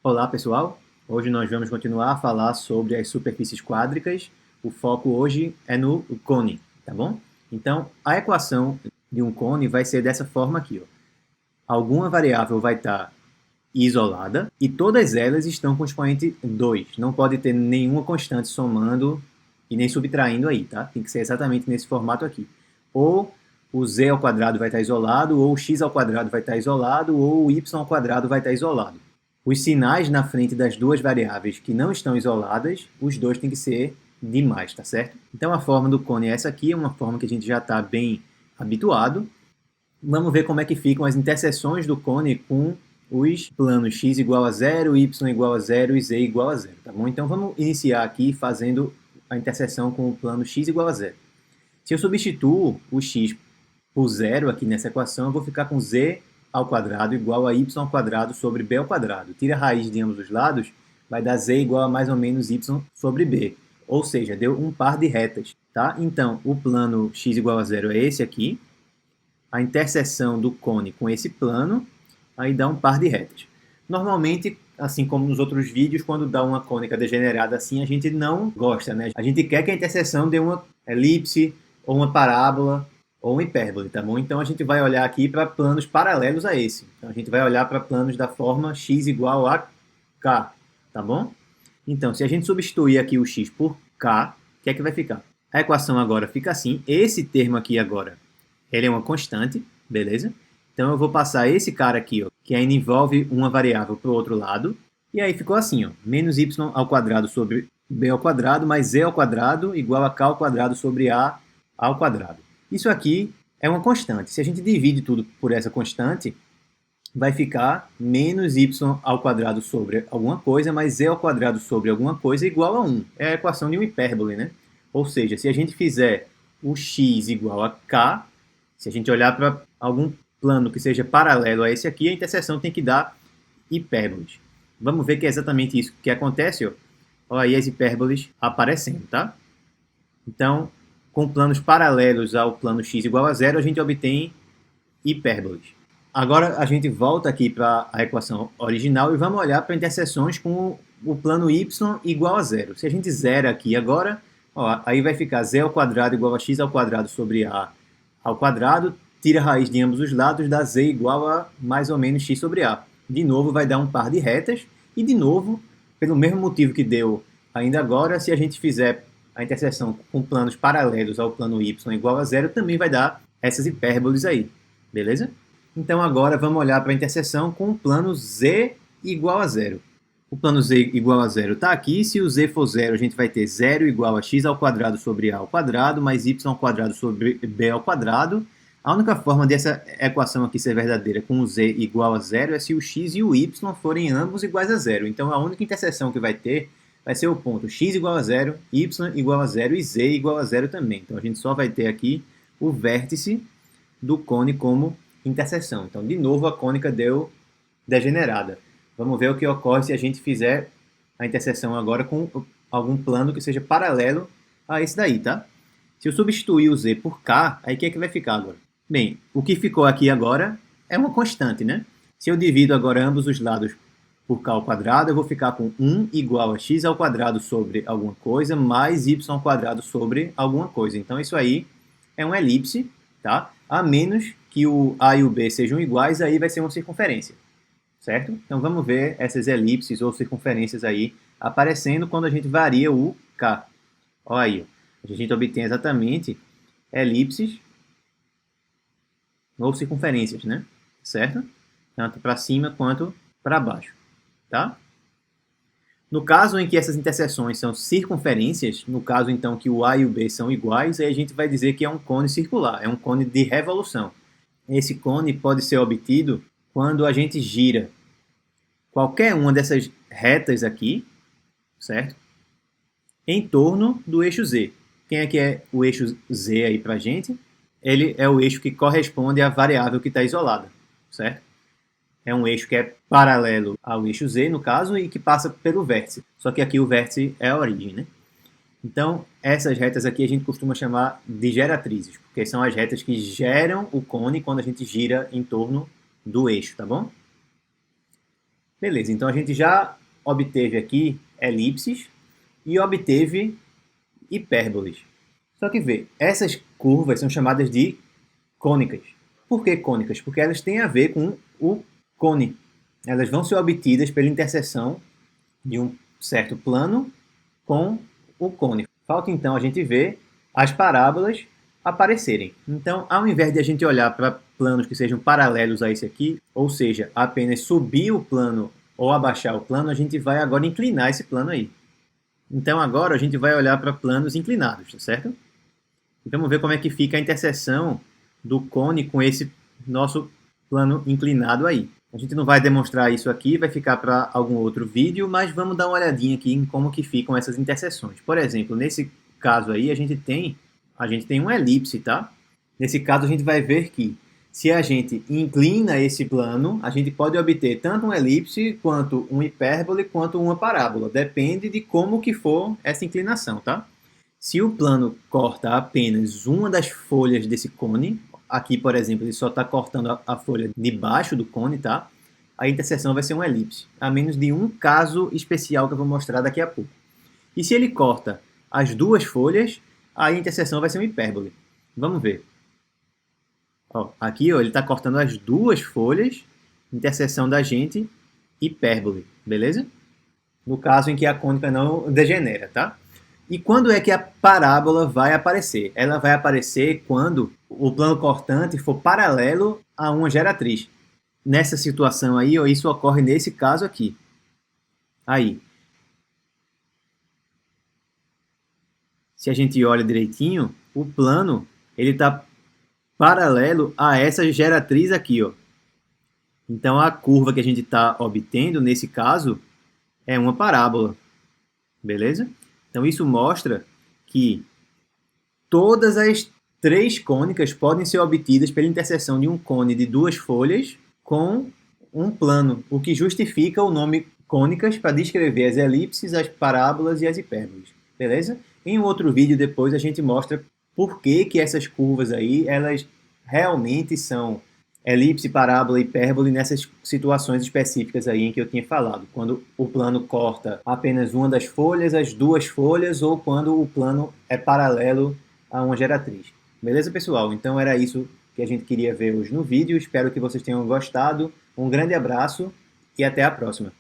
Olá pessoal, hoje nós vamos continuar a falar sobre as superfícies quádricas. O foco hoje é no cone, tá bom? Então, a equação de um cone vai ser dessa forma aqui, ó. Alguma variável vai estar isolada e todas elas estão com expoente 2. Não pode ter nenhuma constante somando e nem subtraindo aí, tá? Tem que ser exatamente nesse formato aqui. Ou o z ao quadrado vai estar isolado, ou o x ao quadrado vai estar isolado, ou o y ao quadrado vai estar isolado. Os sinais na frente das duas variáveis que não estão isoladas, os dois têm que ser de mais, tá certo? Então a forma do cone é essa aqui, é uma forma que a gente já está bem habituado. Vamos ver como é que ficam as interseções do cone com os planos x igual a 0, y igual a 0 e z igual a 0, tá bom? Então vamos iniciar aqui fazendo a interseção com o plano x igual a 0. Se eu substituo o x por 0 aqui nessa equação, eu vou ficar com z ao quadrado igual a y ao quadrado sobre b ao quadrado. Tira a raiz de ambos os lados, vai dar z igual a mais ou menos y sobre b. Ou seja, deu um par de retas, tá? Então, o plano x igual a 0 é esse aqui. A interseção do cone com esse plano, aí dá um par de retas. Normalmente, assim como nos outros vídeos, quando dá uma cônica degenerada assim, a gente não gosta, né? A gente quer que a interseção dê uma elipse, ou uma parábola, ou uma hipérbole, tá bom? Então a gente vai olhar aqui para planos paralelos a esse. Então a gente vai olhar para planos da forma x igual a k, tá bom? Então, se a gente substituir aqui o x por k, o que é que vai ficar? A equação agora fica assim. Esse termo aqui agora, ele é uma constante, beleza? Então eu vou passar esse cara aqui, ó, que ainda envolve uma variável para o outro lado. E aí ficou assim, ó, menos y ao quadrado sobre b ao quadrado mais z ao quadrado igual a k ao quadrado sobre a ao quadrado. Isso aqui é uma constante. Se a gente divide tudo por essa constante, vai ficar menos y ao quadrado sobre alguma coisa mais z ao quadrado sobre alguma coisa igual a 1. É a equação de uma hipérbole, né? Ou seja, se a gente fizer o x igual a k, se a gente olhar para algum plano que seja paralelo a esse aqui, a interseção tem que dar hipérboles. Vamos ver que é exatamente isso que acontece, ó. Olha aí as hipérboles aparecendo, tá? Então, com planos paralelos ao plano x igual a 0, a gente obtém hipérboles. Agora a gente volta aqui para a equação original e vamos olhar para interseções com o plano y igual a 0. Se a gente zera aqui agora, ó, aí vai ficar z ao quadrado igual a x ao quadrado sobre a ao quadrado, tira a raiz de ambos os lados, dá z igual a mais ou menos x sobre a. De novo vai dar um par de retas e de novo, pelo mesmo motivo que deu ainda agora, se a gente fizer a interseção com planos paralelos ao plano y igual a 0, também vai dar essas hipérboles aí, beleza? Então agora vamos olhar para a interseção com o plano z igual a 0. O plano z igual a 0 está aqui. Se o z for 0, a gente vai ter 0 igual a x ao quadrado sobre a ao quadrado, mais y ao quadrado sobre b ao quadrado. A única forma dessa equação aqui ser verdadeira com o z igual a 0 é se o x e o y forem ambos iguais a 0. Então a única interseção que vai ter vai ser o ponto x igual a 0, y igual a 0 e z igual a 0 também. Então a gente só vai ter aqui o vértice do cone como interseção. Então, de novo, a cônica deu degenerada. Vamos ver o que ocorre se a gente fizer a interseção agora com algum plano que seja paralelo a esse daí, tá? Se eu substituir o z por k, aí o que é que vai ficar agora? Bem, o que ficou aqui agora é uma constante, né? Se eu divido agora ambos os lados por k ao quadrado, eu vou ficar com 1 igual a x ao quadrado sobre alguma coisa, mais y ao quadrado sobre alguma coisa. Então, isso aí é uma elipse, tá? A menos que o A e o B sejam iguais, aí vai ser uma circunferência, certo? Então vamos ver essas elipses ou circunferências aí aparecendo quando a gente varia o K. Olha aí, a gente obtém exatamente elipses ou circunferências, né? Certo? Tanto para cima quanto para baixo, tá? No caso em que essas interseções são circunferências, no caso então que o A e o B são iguais, aí a gente vai dizer que é um cone circular, é um cone de revolução. Esse cone pode ser obtido quando a gente gira qualquer uma dessas retas aqui, certo? Em torno do eixo Z. Quem é que é o eixo Z aí pra gente? Ele é o eixo que corresponde à variável que está isolada, certo? É um eixo que é paralelo ao eixo Z, no caso, e que passa pelo vértice. Só que aqui o vértice é a origem, né? Então, essas retas aqui a gente costuma chamar de geratrizes, porque são as retas que geram o cone quando a gente gira em torno do eixo, tá bom? Beleza, então a gente já obteve aqui elipses e obteve hipérboles. Só que vê, essas curvas são chamadas de cônicas. Por que cônicas? Porque elas têm a ver com o cone. Elas vão ser obtidas pela interseção de um certo plano com o cone. Falta então a gente ver as parábolas aparecerem. Então, ao invés de a gente olhar para planos que sejam paralelos a esse aqui, ou seja, apenas subir o plano ou abaixar o plano, a gente vai agora inclinar esse plano aí. Então, agora a gente vai olhar para planos inclinados, tá certo? Então, vamos ver como é que fica a interseção do cone com esse nosso plano inclinado aí. A gente não vai demonstrar isso aqui, vai ficar para algum outro vídeo, mas vamos dar uma olhadinha aqui em como que ficam essas interseções. Por exemplo, nesse caso aí, a gente tem uma elipse, tá? Nesse caso, a gente vai ver que se a gente inclina esse plano, a gente pode obter tanto uma elipse, quanto um hipérbole, quanto uma parábola. Depende de como que for essa inclinação, tá? Se o plano corta apenas uma das folhas desse cone, aqui, por exemplo, ele só está cortando a folha de baixo do cone, tá? A interseção vai ser uma elipse, a menos de um caso especial que eu vou mostrar daqui a pouco. E se ele corta as duas folhas, a interseção vai ser uma hipérbole. Vamos ver. Ó, aqui ó, ele está cortando as duas folhas, interseção da gente, hipérbole, beleza? No caso em que a cônica não degenera, tá? E quando é que a parábola vai aparecer? Ela vai aparecer quando o plano cortante for paralelo a uma geratriz. Nessa situação aí, ó, isso ocorre nesse caso aqui. Aí. Se a gente olha direitinho, o plano ele está paralelo a essa geratriz aqui, ó. Então a curva que a gente está obtendo nesse caso é uma parábola, beleza? Então isso mostra que todas as três cônicas podem ser obtidas pela interseção de um cone de duas folhas com um plano, o que justifica o nome cônicas para descrever as elipses, as parábolas e as hipérboles, beleza? Em um outro vídeo depois a gente mostra por que essas curvas aí, elas realmente são elipse, parábola e hipérbole nessas situações específicas aí em que eu tinha falado. Quando o plano corta apenas uma das folhas, as duas folhas, ou quando o plano é paralelo a uma geratriz. Beleza, pessoal? Então era isso que a gente queria ver hoje no vídeo. Espero que vocês tenham gostado. Um grande abraço e até a próxima.